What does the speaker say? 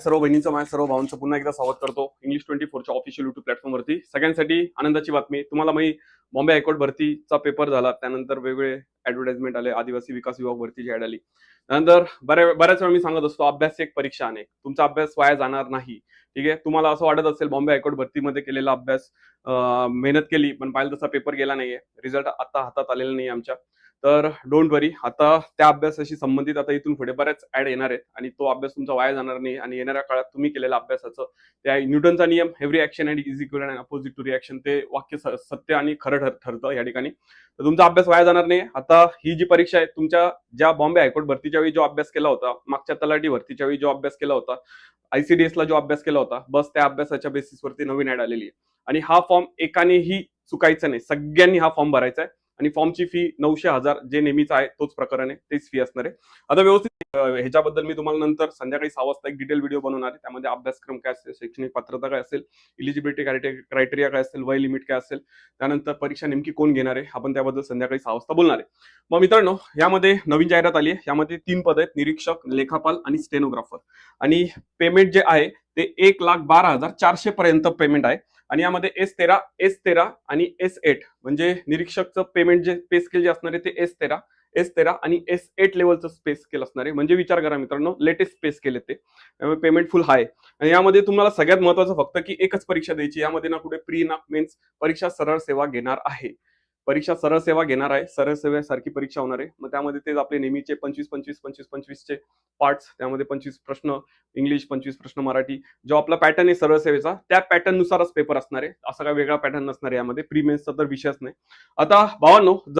सर्व बहिणींचं माझ्या सर्व भावांचं पुन्हा एकदा स्वागत करतो इंग्लिश 24च्या ऑफिशियल युट्यूब प्लॅटफॉर्मवरती. सगळ्यांसाठी आनंदाची बातमी. तुम्हाला मी बॉम्बे हायकोर्ट भरतीचा पेपर झाला, त्यानंतर वेगवेगळे ऍडव्हर्टाइजमेंट आले, आदिवासी विकास विभाग भरतीची ऍड आली. त्यानंतर बऱ्याच वेळा मी सांगत असतो, अभ्यास एक परीक्षा अनेक. तुमचा अभ्यास वाया जाणार नाही. ठीक आहे, तुम्हाला असं वाटत असेल बॉम्बे हायकोर्ट भरतीमध्ये केलेला अभ्यास, मेहनत केली पण पाहिलं तसा पेपर गेला नाहीये, रिझल्ट आता हातात आलेला नाही आमच्या, तर डोंट वरी. आता त्या अभ्यासाशी संबंधित आता इथून पुढे बऱ्याच ऍड येणार आहेत आणि तो अभ्यास तुमचा वाया जाणार नाही. आणि येणाऱ्या काळात तुम्ही केलेल्या अभ्यासाचं, त्या न्यूटनचा नियम, every action and is equal and opposite to reaction, ते वाक्य सत्य आणि खरं ठरतं या ठिकाणी. तर तुमचा अभ्यास वाया जाणार नाही. आता ही जी परीक्षा आहे, तुमच्या ज्या बॉम्बे हायकोर्ट भरतीच्या वेळी जो अभ्यास केला होता, मागच्या तलाठी भरतीच्या वेळी जो अभ्यास केला होता, ICDS ला जो अभ्यास केला होता, बस त्या अभ्यासाच्या बेसिसवरती नवीन ऍड आलेली आहे. आणि हा फॉर्म एकानेही चुकायचा नाही, सगळ्यांनी हा फॉर्म भरायचा आहे. आणि फॉर्मची फी 900,000 जे नेहमीच आहे तोच प्रकाराने तेच फी असणार आहे. आता व्यवस्थित ह्याच्याबद्दल मी तुम्हाला नंतर संध्याकाळी 6 वाजता एक डिटेल व्हिडिओ बनवणार आहे. त्यामध्ये अभ्यासक्रम काय असेल, शैक्षणिक पात्रता काय असेल, इलिजिबिलिटी क्रायटेरिया काय असेल, वय लिमिट काय असेल, त्यानंतर परीक्षा नेमकी कोण घेणार आहे, आपण त्याबद्दल संध्याकाळी 6 वाजता बोलणार आहे. मग मित्रांनो, यामध्ये नवीन जाहिरात आली आहे. यामध्ये 3 पद आहेत: निरीक्षक, लेखापाल आणि स्टेनोग्राफर. आणि पेमेंट जे आहे ते 1,12,400 पर्यंत पेमेंट आहे. आणि यामध्ये S13 आणि S8 म्हणजे निरीक्षकचं पेमेंट जे पे स्केल जे असणार आहे ते S13 आणि S8 लेवलचं पे स्केल असणार आहे. म्हणजे विचार करा मित्रांनो, लेटेस्ट पे स्केल आहे ते, त्यामुळे पेमेंट फुल हाय. आणि यामध्ये तुम्हाला सगळ्यात महत्वाचं फक्त की एकच परीक्षा द्यायची. यामध्ये ना कुठे प्री ना मेन्स, परीक्षा सरळ सेवा घेणार आहे. परीक्षा सरळ सेवा घेणार आहे, सरळ सेवेसारखी परीक्षा होणार आहे. मग त्यामध्ये तेच आपले नेहमीचे 25-25-25-25चे पार्ट्स, त्यामध्ये 25 प्रश्न इंग्लिश, 25 प्रश्न मराठी. जो आपला पॅटर्न आहे सरळ सेवेचा, त्या पॅटर्न नुसारच पेपर असणार आहे. असा काय वेगळा पॅटर्न नसणार आहे यामध्ये. प्री मेन्सचा तर विषयच नाही. आता भावांनो,